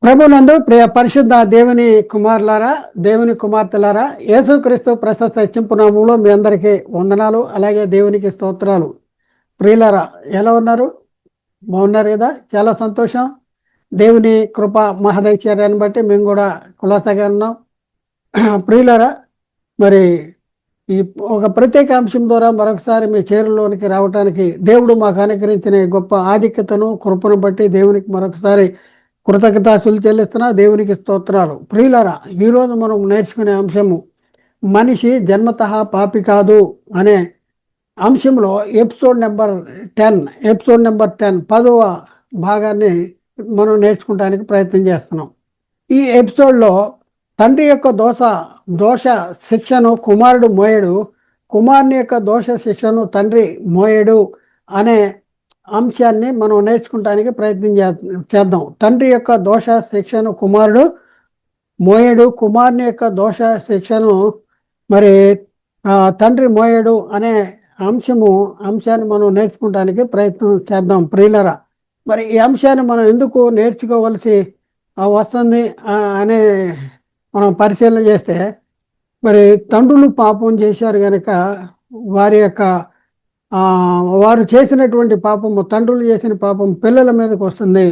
ప్రభునందు ప్రియ పరిశుద్ధ దేవుని కుమారులారా, దేవుని కుమార్తెలారా, యేసుక్రీస్తు ప్రశస్త హెచ్చింపునామంలో మీ అందరికీ వందనాలు. అలాగే దేవునికి స్తోత్రాలు. ప్రియులారా, ఎలా ఉన్నారు? బాగున్నారు కదా? చాలా సంతోషం. దేవుని కృప మహదైశ్వర్యాన్ని బట్టి మేము కూడా కులాసాగా ఉన్నాం. ప్రియులారా, మరి ఈ ఒక ప్రత్యేక అంశం ద్వారా మరొకసారి మీ చేరులోనికి రావడానికి దేవుడు మాకు అనుగ్రహించిన గొప్ప ఆధిక్యతను కృపను బట్టి దేవునికి మరొకసారి కృతజ్ఞతాస్తులు చెల్లిస్తున్నా. దేవునికి స్తోత్రాలు. ప్రియులారా, ఈరోజు మనం నేర్చుకునే అంశము మనిషి జన్మతః పాపి కాదు అనే అంశంలో ఎపిసోడ్ నెంబర్ 10 10వ భాగాన్ని మనం నేర్చుకోవడానికి ప్రయత్నం చేస్తున్నాం. ఈ ఎపిసోడ్లో తండ్రి యొక్క దోష శిక్షను కుమారుడు మోయడు, కుమారుని యొక్క దోష శిక్షను తండ్రి మోయడు అనే అంశాన్ని మనం నేర్చుకోవడానికి ప్రయత్నం చేద్దాం. తండ్రి యొక్క దోష శిక్షను కుమారుడు మోయడు, కుమారుని యొక్క దోష శిక్షను మరి తండ్రి మోయడు అనే అంశాన్ని మనం నేర్చుకోవడానికి ప్రయత్నం చేద్దాం. ప్రియులరా, మరి ఈ అంశాన్ని మనం ఎందుకు నేర్చుకోవలసి వస్తుంది అనే మనం పరిశీలన చేస్తే, మరి తండ్రులు పాపం చేశారు కనుక వారు చేసినటువంటి పాపము, తండ్రులు చేసిన పాపం పిల్లల మీదకి వస్తుంది.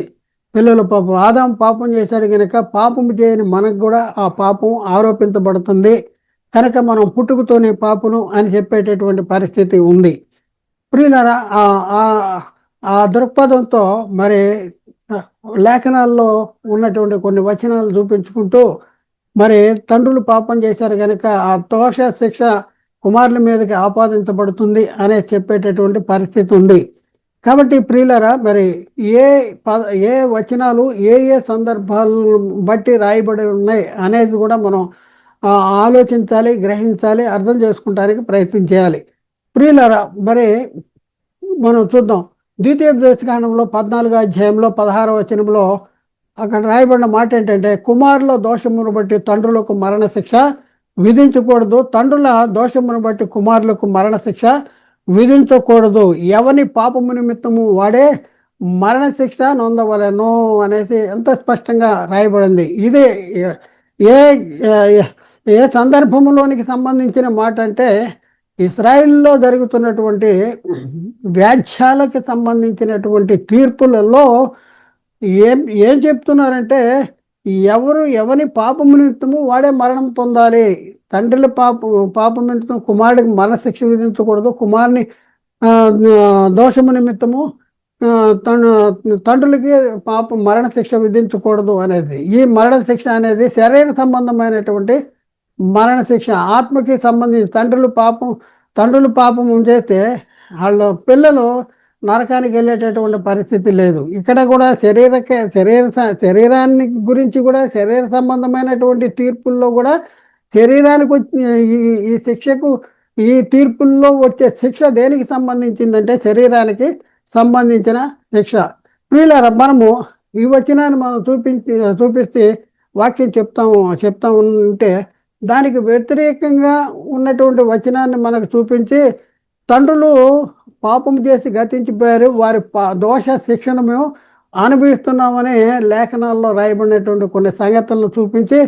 పిల్లల పాపం, ఆదాము పాపం చేశాడు కనుక పాపము చేయని మనకు కూడా ఆ పాపం ఆరోపించబడుతుంది. కనుక మనం పుట్టుకతోనే పాపను అని చెప్పేటటువంటి పరిస్థితి ఉంది. ప్రియులారా, ఆ దృక్పథంతో మరి లేఖనాల్లో ఉన్నటువంటి కొన్ని వచనాలు చూపించుకుంటూ, మరి తండ్రులు పాపం చేశారు కనుక ఆ దోష శిక్ష కుమారుల మీదకి ఆపాదించబడుతుంది అనే చెప్పేటటువంటి పరిస్థితి ఉంది. కాబట్టి ప్రియులరా, మరి ఏ వచనాలు ఏ సందర్భాలను బట్టి రాయబడి ఉన్నాయి అనేది కూడా మనం ఆలోచించాలి, గ్రహించాలి, అర్థం చేసుకోవడానికి ప్రయత్నం చేయాలి. ప్రియులరా, మరి మనం చూద్దాం. ద్వితీయోపదేశకాండంలో 14వ అధ్యాయంలో 16వ వచనంలో అక్కడ రాయబడిన మాట ఏంటంటే, కుమారుల దోషమును బట్టి తండ్రులకు మరణశిక్ష విధించకూడదు, తండ్రుల దోషమును బట్టి కుమారులకు మరణశిక్ష విధించకూడదు, ఎవని పాపము నిమిత్తము వాడే మరణశిక్ష నొందవలెను అనేసి ఎంత స్పష్టంగా రాయబడింది. ఇది ఏ సందర్భంలోనికి సంబంధించిన మాట అంటే, ఇస్రాయిల్లో జరుగుతున్నటువంటి వ్యాజ్యాలకు సంబంధించినటువంటి తీర్పులలో ఏం చెప్తున్నారంటే, ఎవని పాపము నిమిత్తము వాడే మరణం పొందాలి. తండ్రుల పాపం నిమిత్తం కుమారుడికి మరణశిక్ష విధించకూడదు, కుమారుని దోషము నిమిత్తము తండ్రులకి మరణశిక్ష విధించకూడదు అనేది. ఈ మరణశిక్ష అనేది శరీర సంబంధమైనటువంటి మరణశిక్ష. ఆత్మకి సంబంధించి తండ్రులు పాపం చేస్తే వాళ్ళ పిల్లలు నరకానికి వెళ్ళేటటువంటి పరిస్థితి లేదు. ఇక్కడ కూడా శరీరాన్ని గురించి కూడా, శరీర సంబంధమైనటువంటి తీర్పుల్లో కూడా శరీరానికి వచ్చిన ఈ శిక్షకు, ఈ తీర్పుల్లో వచ్చే శిక్ష దేనికి సంబంధించిందంటే శరీరానికి సంబంధించిన శిక్ష. ప్రియులారా, మనము ఈ వచనాన్ని మనం చూపిస్తే వాక్యం చెప్తా ఉంటే దానికి వ్యతిరేకంగా ఉన్నటువంటి వచనాన్ని మనకు చూపించి, తండ్రులు పాపం చేసి గతించిపోయారు, వారి దోష శిక్షను మేము అనుభవిస్తున్నామని లేఖనాల్లో రాయబడినటువంటి కొన్ని సంగతులను చూపించి,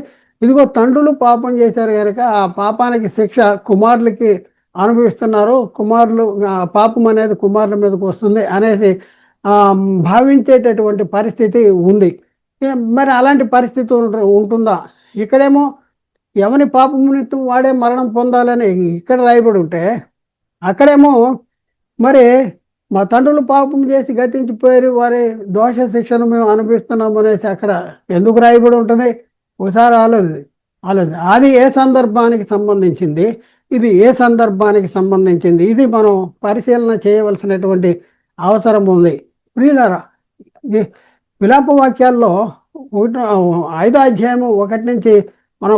ఇదిగో తండ్రులు పాపం చేశారు కనుక ఆ పాపానికి శిక్ష కుమారులకి అనుభవిస్తున్నారు, కుమారులు పాపం అనేది కుమారుల మీదకి వస్తుంది అనేసి భావించేటటువంటి పరిస్థితి ఉంది. మరి అలాంటి పరిస్థితి ఉంటుందా? ఇక్కడేమో ఎవని పాపం నిమిత్తం వాడే మరణం పొందాలని ఇక్కడ రాయబడి ఉంటే, అక్కడేమో మరి మా తండ్రులు పాపం చేసి గతించిపోయారు, వారి దోష శిక్షను మేము అనుభవిస్తున్నాం అనేసి అక్కడ ఎందుకు రాయబడి ఉంటుంది? ఒకసారి ఆలోచన. అది ఏ సందర్భానికి సంబంధించింది, ఇది ఏ సందర్భానికి సంబంధించింది, ఇది మనం పరిశీలన చేయవలసినటువంటి అవసరం ఉంది. ప్రియులారా, విలాప వాక్యాల్లో 5వ అధ్యాయము 1 నుంచి మనం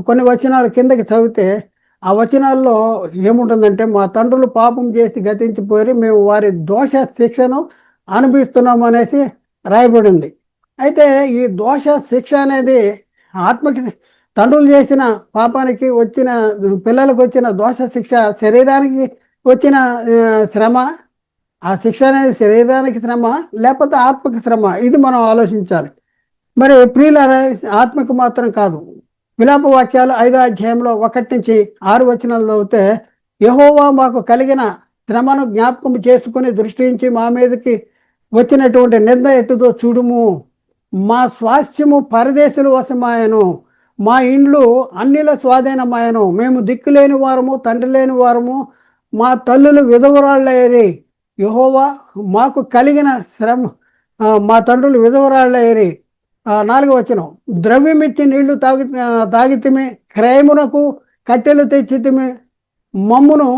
కొన్ని వచనాలు కిందకి చదివితే, ఆ వచనాల్లో ఏముంటుందంటే, మా తండ్రులు పాపం చేసి గతించిపోయి మేము వారి దోష శిక్షను అనుభవిస్తున్నాము అనేసి రాయబడింది. అయితే ఈ దోష శిక్ష అనేది ఆత్మకి, తండ్రులు చేసిన పాపానికి వచ్చిన, పిల్లలకు వచ్చిన దోష శిక్ష శరీరానికి వచ్చిన శ్రమ, ఆ శిక్ష అనేది శరీరానికి శ్రమ లేకపోతే ఆత్మకి శ్రమ, ఇది మనం ఆలోచించాలి. మరి ప్రియులారా, ఆత్మకు మాత్రం కాదు. విలాప వాక్యాలు 5వ అధ్యాయంలో 1-6 వచనాలు చదివితే, యెహోవా మాకు కలిగిన శ్రమను జ్ఞాపకం చేసుకుని దృష్టించి మా మీదకి వచ్చినటువంటి నింద ఎట్టుదో చూడుము. మా స్వాస్థ్యము పరదేశుల వశమాయను, మా ఇండ్లు అన్యుల స్వాధీనమాయను. మేము దిక్కులేని వారము, తండ్రి లేని వారము, మా తల్లులు విధవరాళ్ళయ్యేరి. యెహోవా మాకు కలిగిన శ్రమ, మా తండ్రులు విధవరాళ్ళయ్యేరి. 4వ వచనం, ద్రవ్యమిచ్చి నీళ్లు తాగితిమి, క్రయమునకు కట్టెలు తెచ్చితిమి. మమ్మును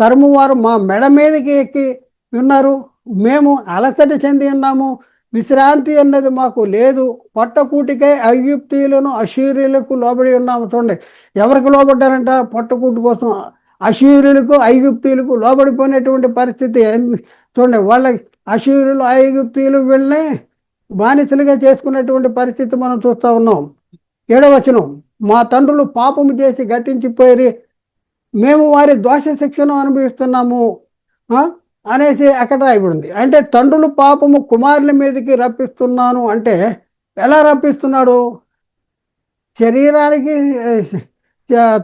తరుమువారు మా మెడ మీదకి ఎక్కి ఉన్నారు. మేము అలసట చెంది ఉన్నాము, విశ్రాంతి అన్నది మాకు లేదు. పొట్టకూటికై ఐగుప్తీయులను అశూరీయులకు లోబడి ఉన్నాము. చూడండి, ఎవరికి లోబడ్డారంట? పొట్టకూటి కోసం అశూరీయులకు ఐగుప్తీయులకు లోబడిపోయినటువంటి పరిస్థితి. చూడండి, వాళ్ళ అశూరులు ఐగుప్తీయులు వీళ్ళని బానిసలుగా చేసుకున్నటువంటి పరిస్థితి మనం చూస్తూ ఉన్నాం. 7వ వచనం, మా తండ్రులు పాపము చేసి గతించిపోయి మేము వారి దోష శిక్షను అనుభవిస్తున్నాము అనేసి అక్కడ రాయబడింది. అంటే తండ్రులు పాపము కుమారుల మీదకి రప్పిస్తున్నాను అంటే ఎలా రప్పిస్తున్నాడు? శరీరానికి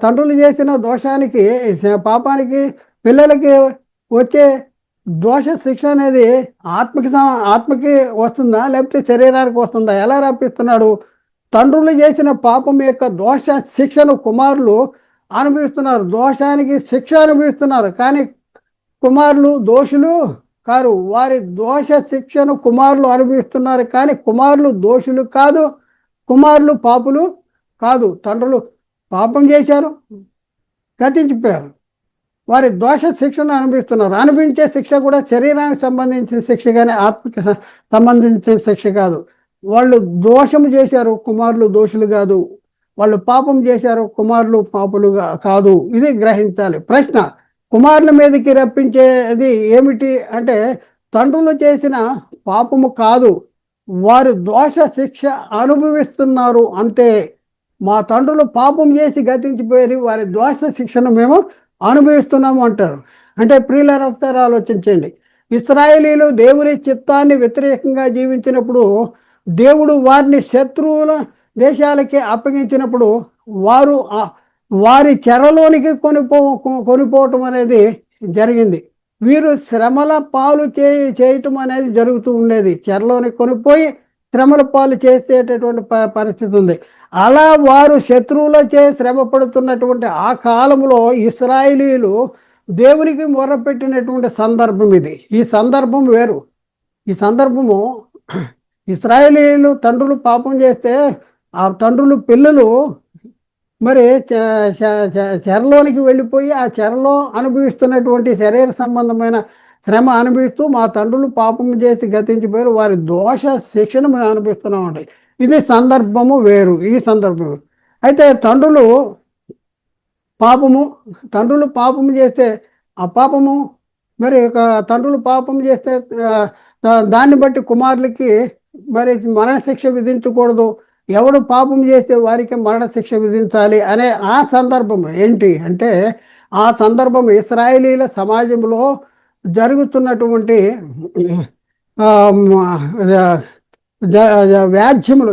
తండ్రులు చేసిన దోషానికి, పాపానికి పిల్లలకి వచ్చే దోష శిక్ష అనేది ఆత్మకి వస్తుందా, లేకపోతే శరీరానికి వస్తుందా? ఎలా రప్పిస్తున్నాడు? తండ్రులు చేసిన పాపం యొక్క దోష శిక్షను కుమారులు అనుభవిస్తున్నారు, దోషానికి శిక్ష అనుభవిస్తున్నారు. కానీ కుమారులు దోషులు కారు. వారి దోష శిక్షను కుమారులు అనుభవిస్తున్నారు, కానీ కుమారులు దోషులు కాదు, కుమారులు పాపులు కాదు. తండ్రులు పాపం చేశారు, గతించిపోయారు, వారి దోష శిక్షను అనుభవిస్తున్నారు. అనుభవించే శిక్ష కూడా శరీరానికి సంబంధించిన శిక్ష, కానీ ఆత్మకి సంబంధించిన శిక్ష కాదు. వాళ్ళు దోషము చేశారు, కుమారులు దోషులు కాదు. వాళ్ళు పాపం చేశారు, కుమారులు పాపులుగా కాదు. ఇది గ్రహించాలి. ప్రశ్న, కుమారుల మీదకి రప్పించేది ఏమిటి అంటే, తండ్రులు చేసిన పాపము కాదు, వారు దోష శిక్ష అనుభవిస్తున్నారు అంతే. మా తండ్రులు పాపం చేసి గతించిపోయి వారి దోష శిక్షను మేము అనుభవిస్తున్నాము అంటారు. అంటే ప్రియులారా, ఒకసారి ఆలోచించండి. ఇశ్రాయేలీలు దేవుని చిత్తాన్ని వ్యతిరేకంగా జీవించినప్పుడు, దేవుడు వారిని శత్రువుల దేశాలకి అప్పగించినప్పుడు వారి చెరలోనికి కొనిపోవటం అనేది జరిగింది. వీరు శ్రమల పాలు చేయటం అనేది జరుగుతూ ఉండేది. చెరలోనికి కొనిపోయి శ్రమల పాలు చేసేటటువంటి పరిస్థితి ఉంది. అలా వారు శత్రువులచే శ్రమ పడుతున్నటువంటి ఆ కాలంలో ఇశ్రాయేలీలు దేవునికి మొర్రపెట్టినటువంటి సందర్భం ఇది. ఈ సందర్భం వేరు. ఈ సందర్భము, ఇశ్రాయేలీలు తండ్రులు పాపం చేస్తే ఆ తండ్రులు పిల్లలు మరి చెరలోనికి వెళ్ళిపోయి ఆ చెరలో అనుభవిస్తున్నటువంటి శరీర సంబంధమైన శ్రమ అనుభవిస్తూ, మా తండ్రులు పాపం చేసి గతించిపోయారు, వారి దోష శిక్షను మేము అనుభవిస్తున్నామండి. ఇది సందర్భము వేరు, ఈ సందర్భం వేరు. అయితే తండ్రులు పాపము చేస్తే ఆ పాపము మరి తండ్రులు పాపం చేస్తే దాన్ని బట్టి కుమారులకి మరి మరణశిక్ష విధించకూడదు. ఎవడు పాపం చేస్తే వారికి మరణశిక్ష విధించాలి అనే ఆ సందర్భం ఏంటి అంటే, ఆ సందర్భం ఇశ్రాయేలీల సమాజంలో జరుగుతున్నటువంటి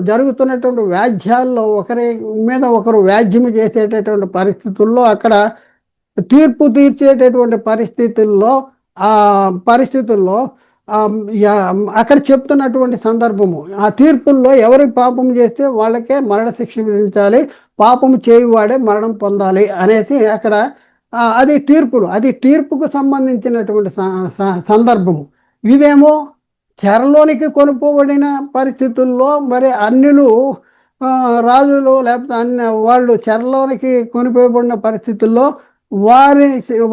జరుగుతున్నటువంటి వ్యాజ్యాల్లో ఒకరి మీద ఒకరు వ్యాజ్యము చేసేటటువంటి పరిస్థితుల్లో, అక్కడ తీర్పు తీర్చేటటువంటి పరిస్థితుల్లో అక్కడ చెప్తున్నటువంటి సందర్భము, ఆ తీర్పుల్లో ఎవరి పాపం చేస్తే వాళ్ళకే మరణశిక్ష విధించాలి, పాపము చేయువాడే మరణం పొందాలి అనేసి అక్కడ అది తీర్పుకు సంబంధించినటువంటి సందర్భము. ఇదేమో చెరలోనికి కొనుక్కోబడిన పరిస్థితుల్లో మరి అన్యులు, రాజులు లేకపోతే వాళ్ళు చెరలోనికి కొనిపోబడిన పరిస్థితుల్లో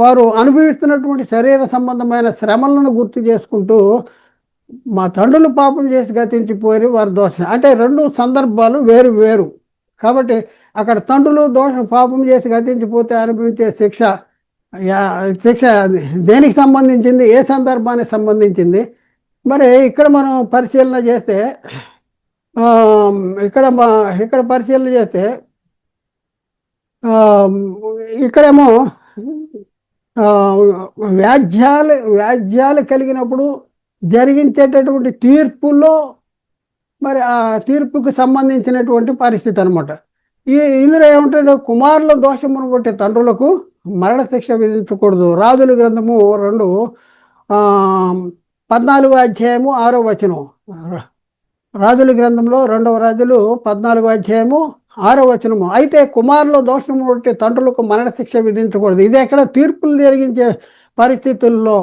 వారు అనుభవిస్తున్నటువంటి శరీర సంబంధమైన శ్రమలను గుర్తు చేసుకుంటూ, మా తండ్రులు పాపం చేసి గతించిపోయి వారి దోషం అంటే రెండు సందర్భాలు వేరు. కాబట్టి అక్కడ తండ్రులు పాపం చేసి గతించిపోతే అనుభవించే శిక్ష దేనికి సంబంధించింది, ఏ సందర్భానికి సంబంధించింది? మరి ఇక్కడ మనం పరిశీలన చేస్తే వ్యాజ్యాలు కలిగినప్పుడు జరిగించేటటువంటి తీర్పులో మరి ఆ తీర్పుకు సంబంధించినటువంటి పరిస్థితి అనమాట. ఇందులో ఏమంటాడు, కుమారుల దోషమును బట్టి తండ్రులకు మరణశిక్ష విధించకూడదు. రాజుల గ్రంథము 2 14వ అధ్యాయము 6వ వచనం. రాజుల గ్రంథంలో 2వ రాజులు 14వ అధ్యాయము 6వ వచనము. అయితే కుమారుల దోషము బట్టి తండ్రులకు మరణశిక్ష విధించకూడదు. ఇది ఎక్కడ తీర్పులు జరిగించే పరిస్థితుల్లో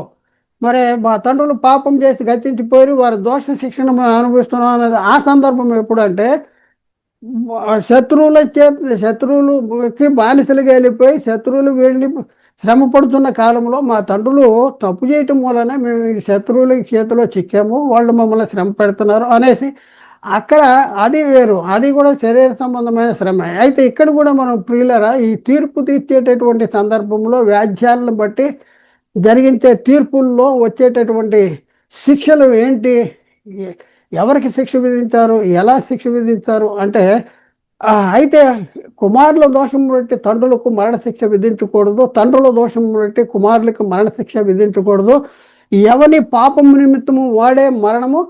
మరి మా తండ్రులు పాపం చేసి గతించిపోయి వారి దోష శిక్షణ అనుభవిస్తున్నాం అనేది ఆ సందర్భం ఎప్పుడంటే శత్రువులకి బానిసలుగా వెళ్ళిపోయి శత్రువులు వెళ్ళి శ్రమ పడుతున్న కాలంలో మా తండ్రులు తప్పు చేయటం వలన మేము శత్రువుల చేతిలో చిక్కాము, వాళ్ళు మమ్మల్ని శ్రమ పెడుతున్నారు అనేసి అక్కడ అది వేరు, అది కూడా శరీర సంబంధమైన శ్రమ. అయితే ఇక్కడ కూడా మనం ప్రియులరా ఈ తీర్పు తీర్చేటటువంటి సందర్భంలో వ్యాజ్యాలను బట్టి జరిగించే తీర్పుల్లో వచ్చేటటువంటి శిక్షలు ఏంటి, ఎవరికి శిక్ష విధించారు, ఎలా శిక్ష విధించారు అంటే అయితే కుమారుల దోషం బట్టి తండ్రులకు మరణశిక్ష విధించకూడదు, తండ్రుల దోషం బట్టి కుమారులకు మరణశిక్ష విధించకూడదు. ఎవని పాపము నిమిత్తము వాడే మరణము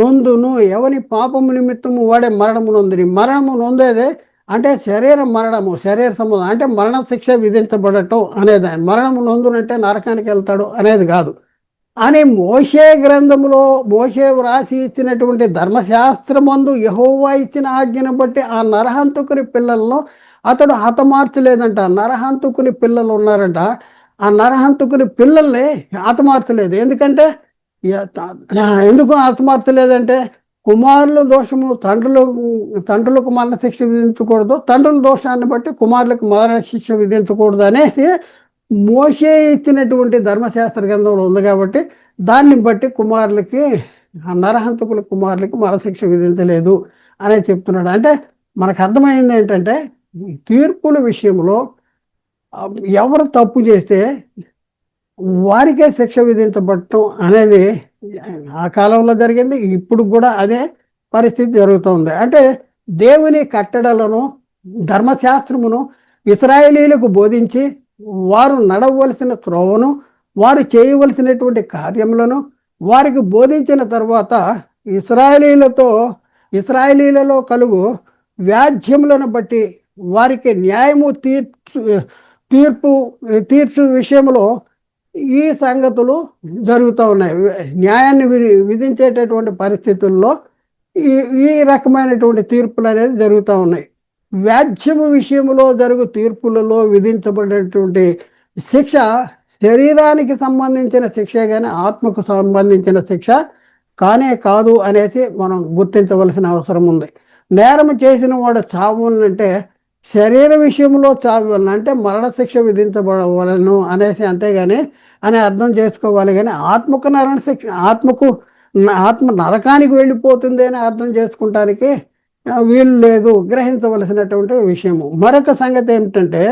నొందును, ఎవని పాపము నిమిత్తము వాడే మరణము నొందుని. మరణము నొందేదే అంటే శరీర మరణము, శరీర సంబంధం అంటే మరణశిక్ష విధించబడటం అనేది. మరణము నొందునంటే నరకానికి వెళ్తాడు అనేది కాదు అని మోషే గ్రంథంలో మోషే వ్రాసి ఇచ్చినటువంటి ధర్మశాస్త్రమందు యెహోవా ఇచ్చిన ఆజ్ఞను బట్టి ఆ నరహంతకుని పిల్లలను అతడు హతమార్చలేదంట. నరహంతకుని పిల్లలు ఉన్నారంట, ఆ నరహంతకుని పిల్లల్ని హతమార్చలేదు. ఎందుకు హతమార్చలేదంటే కుమారుల దోషము తండ్రులకు మరణశిక్ష విధించకూడదు, తండ్రుల దోషాన్ని బట్టి కుమారులకు మరణశిక్ష విధించకూడదు అనేసి మోషే ఇచ్చినటువంటి ధర్మశాస్త్ర గ్రంథంలో ఉంది. కాబట్టి దాన్ని బట్టి నరహంతకుల కుమారులకి మరణశిక్ష విధించలేదు అనేది చెప్తున్నాడు. అంటే మనకు అర్థమైంది ఏంటంటే తీర్పుల విషయంలో ఎవరు తప్పు చేస్తే వారికే శిక్ష విధించబడటం అనేది ఆ కాలంలో జరిగింది, ఇప్పుడు కూడా అదే పరిస్థితి జరుగుతుంది. అంటే దేవుని కట్టడలను ధర్మశాస్త్రమును ఇశ్రాయేలీలకు బోధించి వారు నడవలసిన త్రోవను వారు చేయవలసినటువంటి కార్యములను వారికి బోధించిన తర్వాత ఇశ్రాయేలీలలో కలుగు వ్యాజ్యములను బట్టి వారికి న్యాయము తీర్చు విషయంలో ఈ సంగతులు జరుగుతూ ఉన్నాయి. న్యాయాన్ని విధించేటటువంటి పరిస్థితుల్లో ఈ రకమైనటువంటి తీర్పులు అనేది జరుగుతూ ఉన్నాయి. వ్యాజ్యము విషయంలో జరుగు తీర్పులలో విధించబడినటువంటి శిక్ష శరీరానికి సంబంధించిన శిక్షే కానీ ఆత్మకు సంబంధించిన శిక్ష కానే కాదు అనేసి మనం గుర్తించవలసిన అవసరం ఉంది. నేరం చేసిన వాడు చావాలంటే శరీర విషయంలో చావాలను అంటే మరణశిక్ష విధించబడవలను అనేసి అంతేగాని అని అర్థం చేసుకోవాలి. కానీ ఆత్మ నరకానికి వెళ్ళిపోతుంది అని అర్థం చేసుకుంటానికి వీలు లేదు, గ్రహించవలసినటువంటి విషయము. మరొక సంగతి ఏమిటంటే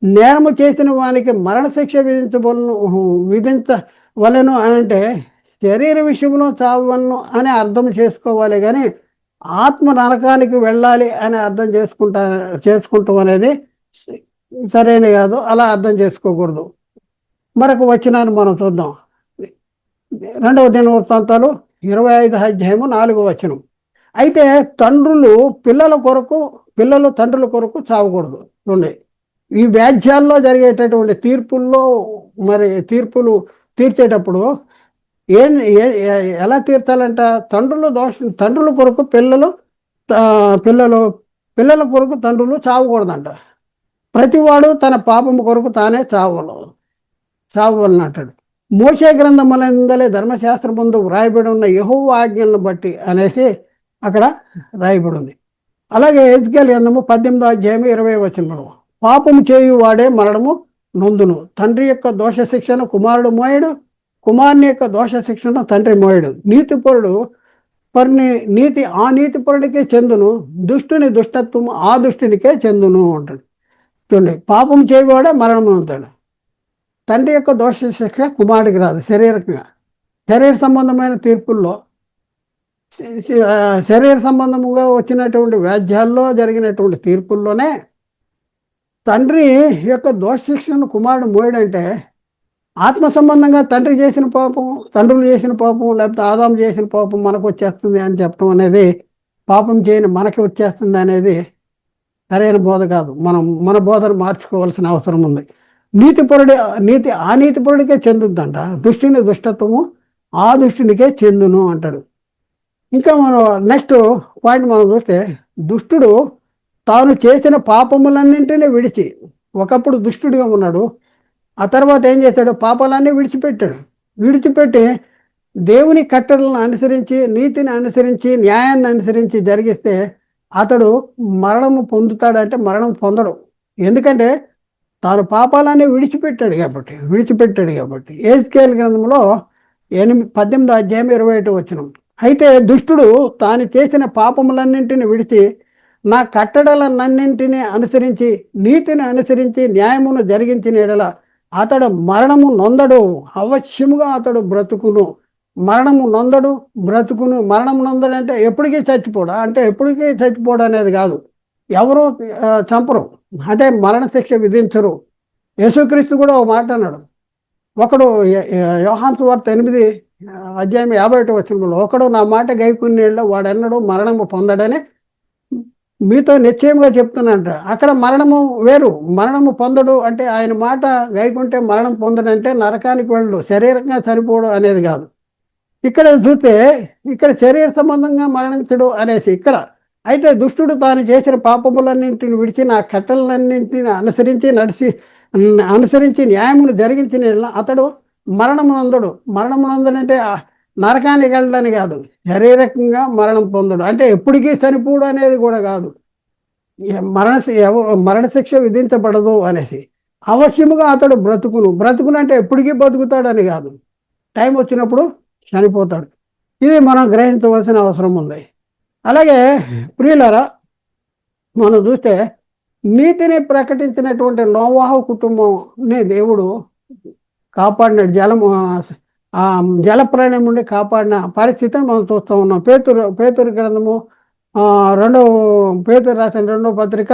నేరము చేసిన వానికి మరణశిక్ష విధించవలను అంటే శరీర విషయంలో చావలను అని అర్థం చేసుకోవాలి. కానీ ఆత్మ నరకానికి వెళ్ళాలి అని అర్థం చేసుకుంటాం అనేది సరైన కాదు, అలా అర్థం చేసుకోకూడదు. మరొక వచనాన్ని మనం చూద్దాం. 2వ దినవృత్తాంతాలు 25వ అధ్యాయము 4వ వచనం. అయితే తండ్రులు పిల్లలు తండ్రుల కొరకు చావకూడదు. చూడండి, ఈ వ్యాజ్యాల్లో జరిగేటటువంటి తీర్పుల్లో మరి తీర్పులు తీర్చేటప్పుడు ఎలా తీర్చాలంట, తండ్రుల కొరకు పిల్లల కొరకు తండ్రులు చావకూడదంట. ప్రతివాడు తన పాపము కొరకు తానే చావవలన అంటాడు. మోషే గ్రంథములందలే ధర్మశాస్త్రం ముందు వ్రాయబడి ఉన్న యెహోవా ఆజ్ఞలను బట్టి అనేసి అక్కడ రాయబడి ఉంది. అలాగే ఎజ్కేలు గ్రంథము 18వ అధ్యాయం 20వ వచనం. పాపము చేయువాడే మరణము నొందును, తండ్రి యొక్క దోష శిక్షను కుమారుడు మోయడు, కుమారుని యొక్క దోష శిక్షను తండ్రి మోయడు. నీతి ఆ నీతిపరుడికే చెందును, దుష్టుని దుష్టత్వము ఆ దుష్టునికే చెందును అంటాడు. చూడండి, పాపం చేయవాడే మరణము నొందుతాడు. తండ్రి యొక్క దోష శిక్ష కుమారుడికి రాదు. శరీర సంబంధమైన తీర్పుల్లో శరీర సంబంధముగా వచ్చినటువంటి వ్యాజ్యాల్లో జరిగినటువంటి తీర్పుల్లోనే తండ్రి యొక్క దోష శిక్షను కుమారుడు మోయడంటే ఆత్మ సంబంధంగా తండ్రి చేసిన పాపం, తండ్రులు చేసిన పాపం, లేకపోతే ఆదాము చేసిన పాపం మనకు వచ్చేస్తుంది అని చెప్పడం అనేది, పాపం చేయని మనకి వచ్చేస్తుంది అనేది సరైన బోధ కాదు. మనం మన బోధను మార్చుకోవాల్సిన అవసరం ఉంది. నీతిపరుడి నీతి చెందుద్దంట. దుష్టుని దుష్టత్వము ఆ దుష్టునికే చెందును అంటాడు. ఇంకా మనం నెక్స్ట్ పాయింట్ మనం చూస్తే, దుష్టుడు తాను చేసిన పాపములన్నింటినీ విడిచి, ఒకప్పుడు దుష్టుడిగా ఉన్నాడు, ఆ తర్వాత ఏం చేశాడు? పాపాలన్నీ విడిచిపెట్టి దేవుని కట్టడలను అనుసరించి, నీతిని అనుసరించి, న్యాయాన్ని అనుసరించి జరిగిస్తే అతడు మరణము పొందుతాడంటే మరణం పొందడు. ఎందుకంటే తాను పాపాలన్నీ విడిచిపెట్టాడు కాబట్టి. ఎహెజ్కేలు గ్రంథంలో 18 అధ్యాయం 21 వచనం. అయితే దుష్టుడు తాను చేసిన పాపములన్నింటిని విడిచి నా కట్టడలన్నింటినీ అనుసరించి, నీతిని అనుసరించి, న్యాయమును జరిగించిన ఎడల అతడు మరణము నొందడు, అవశ్యముగా అతడు బ్రతుకును. మరణము నొందడు, బ్రతుకును. మరణము నొందడు అంటే ఎప్పటికీ చచ్చిపోడా అంటే ఎప్పటికీ చచ్చిపోడా అనేది కాదు. ఎవరు చంపరు, అంటే మరణశిక్ష విధించరు. యేసుక్రీస్తు కూడా ఒక మాట అన్నాడు. ఒకడు యోహాను సువార్త 8 అధ్యాయం 51 వచనంలో, ఒకడు నా మాట గైకొన్నేళ్ళ వాడెన్నడూ మరణము పొందడని మీతో నిశ్చయంగా చెప్తున్నానంట. అక్కడ మరణము వేరు, మరణము పొందడు అంటే ఆయన మాట గైకుంటే మరణం పొందడంటే నరకానికి వెళ్ళడు, శరీరంగా చనిపోవడం అనేది కాదు. ఇక్కడ చూస్తే ఇక్కడ శరీర సంబంధంగా మరణించడు అనేసి ఇక్కడ. అయితే దుష్టుడు తాను చేసిన పాపములన్నింటిని విడిచి నా కట్టలన్నింటిని అనుసరించి న్యాయమును జరిగించిన అతడు మరణమునందడంటే నరకానికి వెళ్ళడానికి కాదు, శారీరకంగా మరణం పొందడు అంటే ఎప్పటికీ చనిపోడు అనేది కూడా కాదు. మరణశిక్ష విధించబడదు అనేసి. అవశ్యముగా అతడు బ్రతుకును అంటే ఎప్పటికీ బతుకుతాడని కాదు, టైం వచ్చినప్పుడు చనిపోతాడు. ఇది మనం గ్రహించవలసిన అవసరం ఉంది. అలాగే ప్రియులారా, మనం చూస్తే నీతిని ప్రకటించినటువంటి నోవాహు కుటుంబంని దేవుడు కాపాడినాడు. జల ప్రళయం నుండి కాపాడిన పరిస్థితిని మనం చూస్తూ ఉన్నాం. పేతురు గ్రంథము పేతురు రాసిన 2వ పత్రిక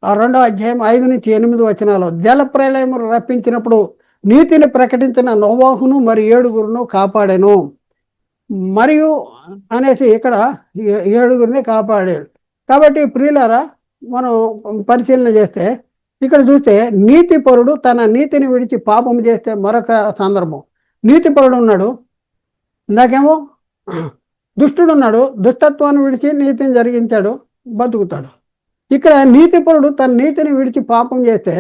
2వ అధ్యాయం 5-8 వచనాలు, జల ప్రళయం రప్పించినప్పుడు నీతిని ప్రకటించిన నోవాహును మరి 7గురును కాపాడాను మరియు అనేసి ఇక్కడ 7గురిని కాపాడాడు. కాబట్టి ప్రియులారా, మనం పరిశీలన చేస్తే ఇక్కడ చూస్తే నీతిపరుడు తన నీతిని విడిచి పాపం చేస్తే మరొక సందర్భం. నీతిపరుడు ఉన్నాడు, ఇందాకేమో దుష్టుడు ఉన్నాడు, దుష్టత్వాన్ని విడిచి నీతిని జరిగించాడు, బతుకుతాడు. ఇక్కడ నీతిపరుడు తన నీతిని విడిచి పాపం చేస్తే,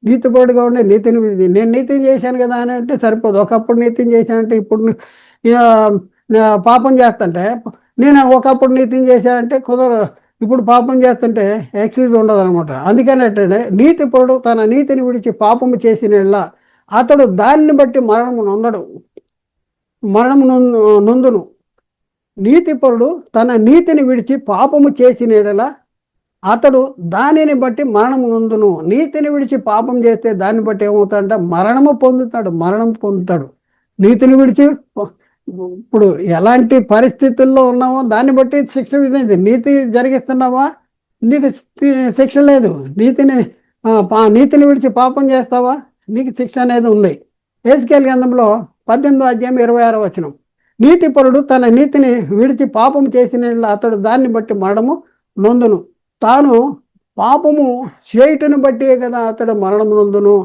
నీతిపరుడుగా ఉండే నీతిని విడిచి నేను నీతిని చేశాను కదా అని అంటే సరిపోదు. ఒకప్పుడు నీతిని చేశానంటే ఇప్పుడు పాపం చేస్తుంటే, నేను ఒకప్పుడు నీతిని చేశానంటే కుదరదు, ఇప్పుడు పాపం చేస్తుంటే ఎక్స్క్యూజ్ ఉండదు అనమాట. అందుకని అంటే నీతిపరుడు తన నీతిని విడిచి పాపము చేసిన అతడు దాన్ని బట్టి మరణము నొందును. నీతిపరుడు తన నీతిని విడిచి పాపము చేసిన అతడు దానిని బట్టి మరణము నొందును. నీతిని విడిచి పాపం చేస్తే దాన్ని బట్టి ఏమవుతాడంటే మరణం పొందుతాడు. నీతిని విడిచి ఇప్పుడు ఎలాంటి పరిస్థితుల్లో ఉన్నామో దాన్ని బట్టి శిక్ష విధించి, నీతి జరిగిస్తున్నావా నీకు శిక్ష లేదు, నీతిని విడిచి పాపం చేస్తావా నీకు శిక్ష అనేది ఉంది. ఎహెజ్కేలు గ్రంథంలో 18వ అధ్యాయం 26వ వచనం, నీతిపరుడు తన నీతిని విడిచి పాపము చేసిన అతడు దాన్ని బట్టి మరణము నొందును. తాను పాపము చేయటను బట్టే కదా అతడు మరణము నొందును.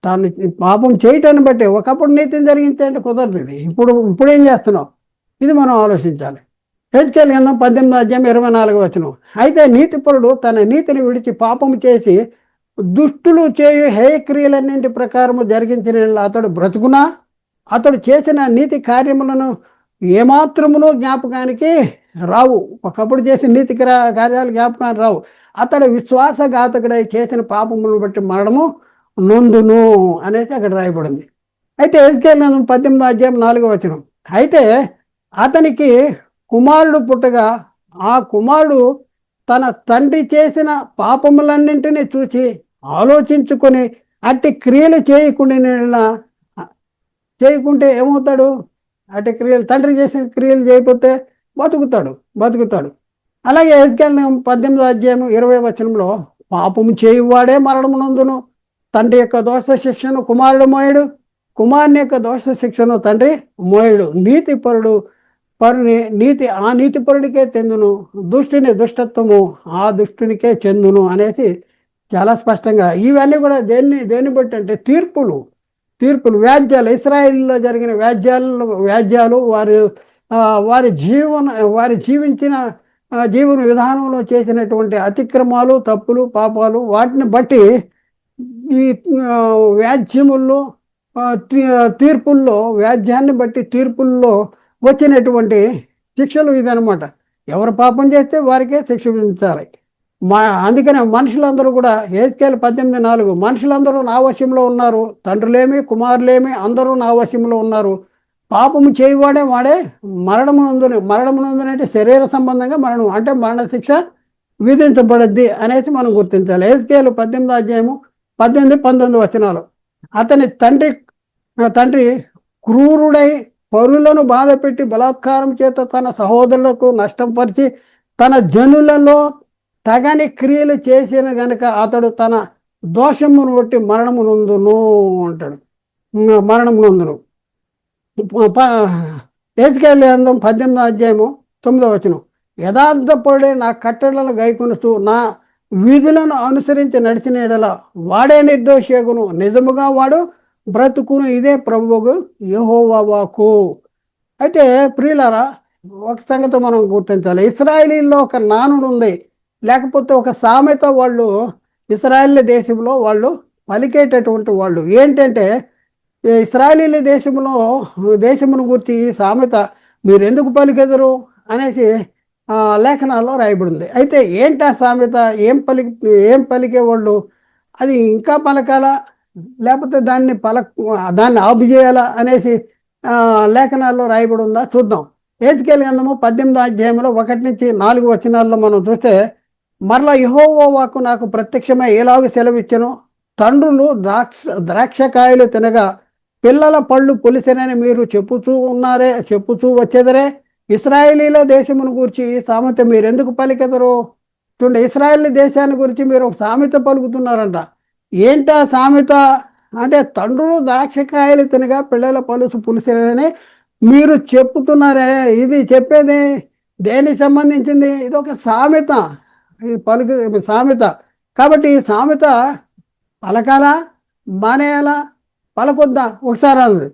తాను పాపం చేయటాన్ని బట్టి, ఒకప్పుడు నీతిని జరిగించే కుదరదు. ఇది ఇప్పుడు ఏం చేస్తున్నావు, ఇది మనం ఆలోచించాలి. ఎహెజ్కేలు గ్రంథం 18వ అధ్యాయం 24వ వచనం, అయితే నీతిపరుడు తన నీతిని విడిచి పాపము చేసి దుష్టులు చేయు హేయక్రియలన్నింటి ప్రకారము జరిగించిన అతడు బ్రతుకునా, అతడు చేసిన నీతి కార్యములను ఏమాత్రమును జ్ఞాపకానికి రావు. ఒకప్పుడు చేసిన నీతి కార్యాలు జ్ఞాపకానికి రావు. అతడు విశ్వాసఘాతకుడై చేసిన పాపములను బట్టి మరణము నొందును అనేసి అక్కడ రాయబడింది. అయితే ఎహెజ్కేలు 18వ అధ్యాయం 4వ వచనం, అయితే అతనికి కుమారుడు పుట్టగా ఆ కుమారుడు తన తండ్రి చేసిన పాపములన్నింటినీ చూసి ఆలోచించుకొని అట్టి క్రియలు చేయకుంటే ఏమవుతాడు, అట్టి క్రియలు తండ్రి చేసిన క్రియలు చేయకపోతే బతుకుతాడు. అలాగే ఎహెజ్కేలు 18వ అధ్యాయం 20వ వచనంలో, పాపము చేయువాడే మరణము నొందును, తండ్రి యొక్క దోష శిక్షను కుమారుడు మోయడు, కుమారుని యొక్క దోష శిక్షను తండ్రి మోయుడు. పరుని ఆ నీతిపరుడికే చెందును, దుష్టుని దుష్టత్వము ఆ దుష్టునికే చెందును అనేసి చాలా స్పష్టంగా. ఇవన్నీ కూడా దేన్ని బట్టి అంటే తీర్పులు వ్యాజ్యాలు, ఇస్రాయేల్లో జరిగిన వ్యాజ్యాలు వారి జీవించిన జీవన విధానంలో చేసినటువంటి అతిక్రమాలు, తప్పులు, పాపాలు, వాటిని బట్టి ఈ వ్యాజ్యముల్లో తీర్పుల్లో, వ్యాజ్యాన్ని బట్టి తీర్పుల్లో వచ్చినటువంటి శిక్షలు ఇదనమాట. ఎవరు పాపం చేస్తే వారికే శిక్ష విధించాలి. అందుకనే మనుషులందరూ కూడా హెజ్కేలు 18:4 మనుషులందరూ నా వశంలో ఉన్నారు, తండ్రులేమి కుమారులేమి అందరూ నా వశంలో ఉన్నారు, పాపము చేయవాడే మరణమునందునంటే శరీర సంబంధంగా మరణం అంటే మరణశిక్ష విధించబడద్ది అనేసి మనం గుర్తించాలి. హెజ్కేలు 18:18-19 అతని తండ్రి క్రూరుడై పరులను బాధపెట్టి బలాత్కారం చేత తన సహోదరులకు నష్టం పరిచి తన జనులలో తగని క్రియలు చేసిన గనుక అతడు తన దోషమును బట్టి మరణమునందును అంటాడు. మరణమునందును. హెజ్కేలు 18:9 యథార్థపడే నా కట్టడలను గైకొనుస్తూ నా విధులను అనుసరించి నడిచిన ఎడల వాడే నిర్దోషియగును, నిజముగా వాడు బ్రతుకును, ఇదే ప్రభువుకు యెహోవా వాక్కు. అయితే ప్రియులారా, ఒక సంగతి మనం గుర్తించాలి. ఇశ్రాయేలీల్లో ఒక నానుడు ఉంది, లేకపోతే ఒక సామెత వాళ్ళు ఇశ్రాయేల్ దేశంలో వాళ్ళు పలికేటటువంటి వాళ్ళు ఏంటంటే, ఇశ్రాయేలీల దేశమును గురించి ఈ సామెత మీరు ఎందుకు పలికెదరు అనేసి లేఖనాల్లో రాయబడింది. అయితే ఏంటి ఆ సామెత, ఏం పలికేవాళ్ళు, అది ఇంకా పలకాలా లేకపోతే దాన్ని ఆపు చేయాలా అనేసి లేఖనాల్లో రాయబడి ఉందా చూద్దాం. హెజ్కేలు గ్రంథము 18:1-4 మనం చూస్తే, మరలా యెహోవా వాక్కు నాకు ప్రత్యక్షమై ఎలాగ సెలవిచ్చెను, తండ్రులు ద్రాక్షకాయలు తినగా పిల్లల పళ్ళు పులిసెనని మీరు చెప్పుచూ వచ్చేదరే, ఇశ్రాయేలీల దేశమును గురించి ఈ సామెత మీరు ఎందుకు పలికెదరు? చూడండి, ఇశ్రాయేల్ దేశాన్ని గురించి మీరు ఒక సామెత పలుకుతున్నారంట. ఏంటా సామెత అంటే, తండ్రులు ద్రాక్షకాయలు తినగా పిల్లల పలుసు పులిసెనని మీరు చెప్పుతున్నారే, ఇది చెప్పేది దేనికి సంబంధించింది? ఇది ఒక సామెత, ఇది సామెత. కాబట్టి ఈ సామెత పలకాలా మానేయాలా, పలకొద్దా? ఒకసారి అన్నది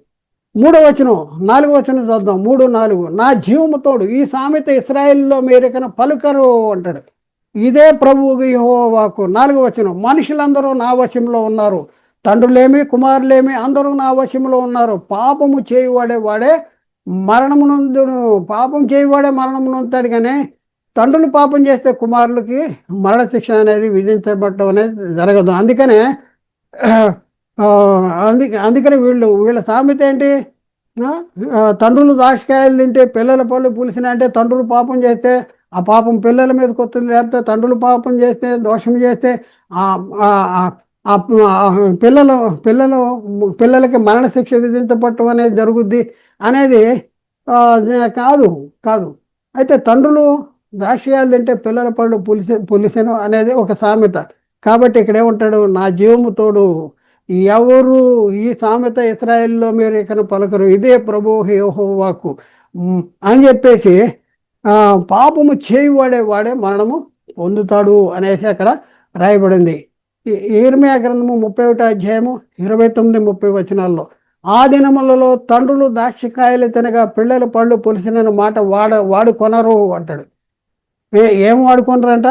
3-4 చూద్దాం. 3-4 నా జీవము తోడు ఈ సామెత ఇశ్రాయేల్లో మీరికన పలుకరు అంటాడు. ఇదే ప్రభువుకు యెహోవా వాక్కు. 4 మనుషులందరూ నా వశంలో ఉన్నారు, తండ్రులేమి కుమారులేమి అందరూ నా వశంలో ఉన్నారు, పాపము చేయువాడే మరణమునందును. పాపం చేయువాడే మరణమునందుతాడు, కానీ తండ్రులు పాపం చేస్తే కుమారులకి మరణశిక్ష అనేది విధించబడటం అనేది జరగదు. అందుకనే వీళ్ళ సామెత ఏంటి, తండ్రులు ద్రాక్షకాయలు తింటే పిల్లల పళ్ళు పులిసిన అంటే తండ్రులు పాపం చేస్తే ఆ పాపం పిల్లల మీదకి వస్తుంది, లేకపోతే తండ్రులు పాపం చేస్తే దోషం చేస్తే పిల్లలకి మరణశిక్ష విధించబడటం అనేది జరుగుద్ది అనేది కాదు. అయితే తండ్రులు ద్రాక్షకాయలు తింటే పిల్లల పళ్ళు పులిసెను అనేది ఒక సామెత. కాబట్టి ఇక్కడ ఏమంటాడు, నా జీవము తోడు ఎవరు ఈ సామెత ఇశ్రాయేల్లో మీరు ఇక్కడ పలకరు, ఇదే ప్రభువు యెహోవా వాక్కు అని చెప్పేసి పాపము చేయువాడే మరణము పొందుతాడు అనేసి అక్కడ రాయబడింది. యిర్మీయా గ్రంథము 31:29-30 ఆ దినములలో తండ్రులు ద్రాక్షకాయలు తినగా పిల్లల పళ్ళు పులిసినని మాట వాడుకొనరు అంటాడు. ఏం వాడుకొనరంట?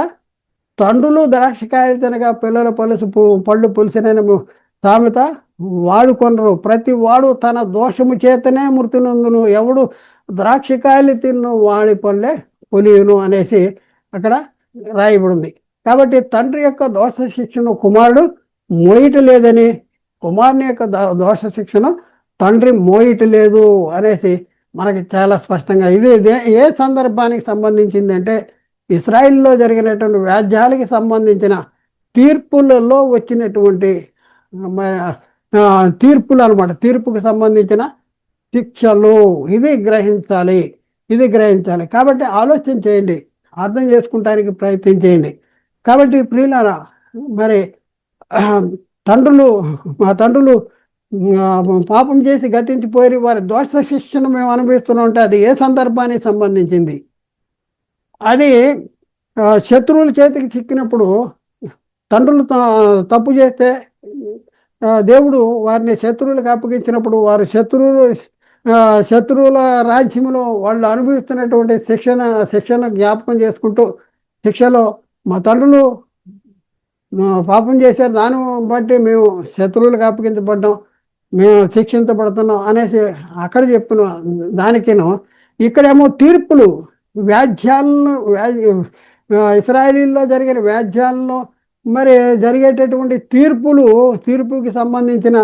తండ్రులు ద్రాక్షకాయలు తినగా పిల్లల పళ్ళు పులిసినని సామెత వాడుకొనరు. ప్రతి వాడు తన దోషము చేతనే మృతి నొందును, ఎవడు ద్రాక్షకాయలు తిన్ను వాడి పళ్ళే పొలియును అనేసి అక్కడ రాయబడింది. కాబట్టి తండ్రి యొక్క దోష శిక్షను కుమారుడు మోయటలేదని, కుమారుని యొక్క దోష శిక్షను తండ్రి మోయటలేదు అనేసి మనకి చాలా స్పష్టంగా. ఇది ఏ సందర్భానికి సంబంధించింది అంటే, ఇశ్రాయేల్లో జరిగినటువంటి వ్యాజ్యాలకి సంబంధించిన తీర్పులలో వచ్చినటువంటి తీర్పులు అనమాట. తీర్పుకు సంబంధించిన శిక్షలు ఇది గ్రహించాలి. కాబట్టి ఆలోచన చేయండి, అర్థం చేసుకుంటానికి ప్రయత్నం చేయండి. కాబట్టి ప్రియులారా, మరి మా తండ్రులు పాపం చేసి గతించిపోయి వారి దోష శిక్షను మేము అనుభవిస్తున్నాం అంటే అది ఏ సందర్భానికి సంబంధించింది? అది శత్రువుల చేతికి చిక్కినప్పుడు తండ్రులు తప్పు చేస్తే దేవుడు వారిని శత్రువులకు అప్పగించినప్పుడు వారు శత్రువుల రాజ్యంలో వాళ్ళు అనుభవిస్తున్నటువంటి శిక్షణ జ్ఞాపకం చేసుకుంటూ శిక్షలో మా తండ్రులు పాపం చేశారు, దాన్ని బట్టి మేము శత్రువులకు అప్పగించబడ్డాం, మేము శిక్షించబడుతున్నాం అనేసి అక్కడ చెప్పిన దానికిను ఇక్కడేమో తీర్పులు, వ్యాజ్యాలను ఇస్రాయేలీల్లో జరిగిన వ్యాజ్యాలను మరి జరిగేటటువంటి తీర్పుకి సంబంధించిన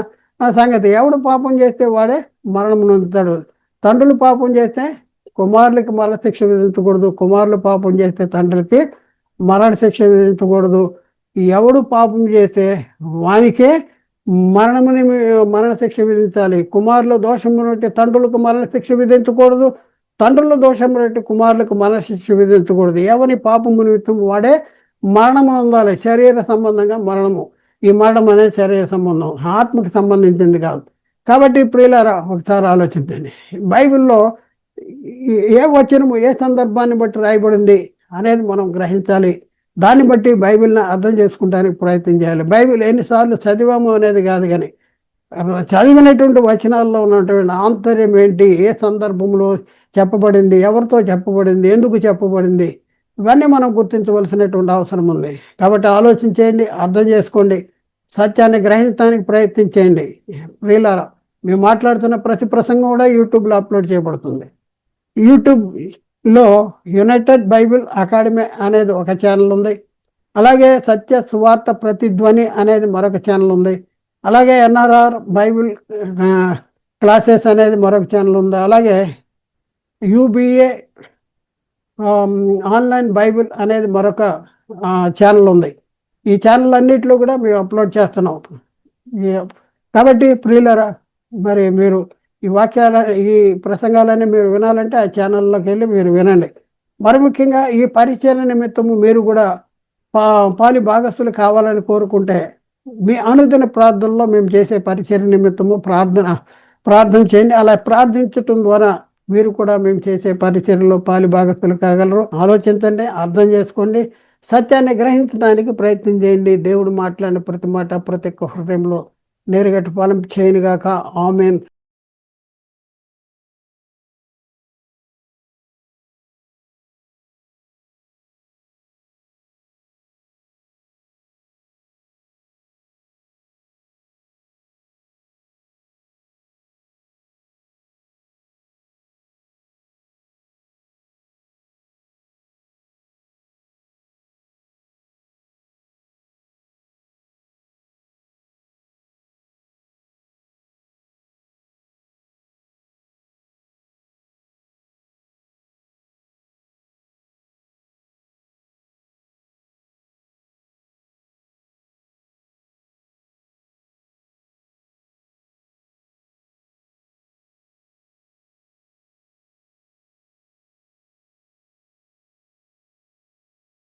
సంగతి. ఎవడు పాపం చేస్తే వాడే మరణం నొందుతాడు. తండ్రులు పాపం చేస్తే కుమారులకి మరణశిక్ష విధించకూడదు, కుమారులు పాపం చేస్తే తండ్రులకి మరణశిక్ష విధించకూడదు. ఎవడు పాపం చేస్తే వానికే మరణశిక్ష విధించాలి. కుమారుల దోషం బట్టి తండ్రులకు మరణశిక్ష విధించకూడదు, తండ్రుల దోషం బట్టి కుమారులకు మరణశిక్ష విధించకూడదు. ఎవని పాపము నిమిత్తం వాడే మరణము పొందాలి. శరీర సంబంధంగా మరణము. ఈ మరణం అనేది శరీర సంబంధం, ఆత్మకు సంబంధించింది కాదు. కాబట్టి ప్రియులారా ఒకసారి ఆలోచించండి, బైబిల్లో ఏ వచనము ఏ సందర్భాన్ని బట్టి రాయబడింది అనేది మనం గ్రహించాలి. దాన్ని బట్టి బైబిల్ని అర్థం చేసుకుంటానికి ప్రయత్నం చేయాలి. బైబిల్ ఎన్నిసార్లు చదివాము అనేది కాదు, కానీ చదివినటువంటి వచనాల్లో ఉన్నటువంటి ఆంతర్యం ఏంటి, ఏ సందర్భంలో చెప్పబడింది, ఎవరితో చెప్పబడింది, ఎందుకు చెప్పబడింది, ఇవన్నీ మనం గుర్తించవలసినటువంటి అవసరం ఉంది. కాబట్టి ఆలోచించేయండి, అర్థం చేసుకోండి, సత్యాన్ని గ్రహించడానికి ప్రయత్నించేయండి. ప్రియులారా, మేము మాట్లాడుతున్న ప్రతి ప్రసంగం కూడా యూట్యూబ్లో అప్లోడ్ చేయబడుతుంది. యూట్యూబ్లో యునైటెడ్ బైబిల్ అకాడమీ అనేది ఒక ఛానల్ ఉంది. అలాగే సత్య సువార్త ప్రతిధ్వని అనేది మరొక ఛానల్ ఉంది. అలాగే ఎన్ఆర్ఆర్ బైబిల్ క్లాసెస్ అనేది మరొక ఛానల్ ఉంది. అలాగే యూబీఏ ఆన్లైన్ బైబిల్ అనేది మరొక ఛానల్ ఉంది. ఈ ఛానల్ అన్నింటిలో కూడా మేము అప్లోడ్ చేస్తున్నాం. కాబట్టి ప్రియులరా, మరి మీరు ఈ ప్రసంగాలన్నీ మీరు వినాలంటే ఆ ఛానల్లోకి వెళ్ళి మీరు వినండి. మరి ముఖ్యంగా ఈ పరిచయ నిమిత్తము మీరు కూడా పాలి భాగస్తులు కావాలని కోరుకుంటే మీ అనుదిన ప్రార్థనలో మేము చేసే పరిచయ నిమిత్తము ప్రార్థన చేయండి. అలా ప్రార్థించటం ద్వారా మీరు కూడా మేము చేసే పరిచర్యలో పాలి భాగస్తులు కాగలరు. ఆలోచించండి, అర్థం చేసుకోండి, సత్యాన్ని గ్రహించడానికి ప్రయత్నం చేయండి. దేవుడు మాట్లాడిన ప్రతి మాట ప్రతి ఒక్క హృదయంలో నేరుగట్టు ఫలం చేయనుగాక. ఆమేన్.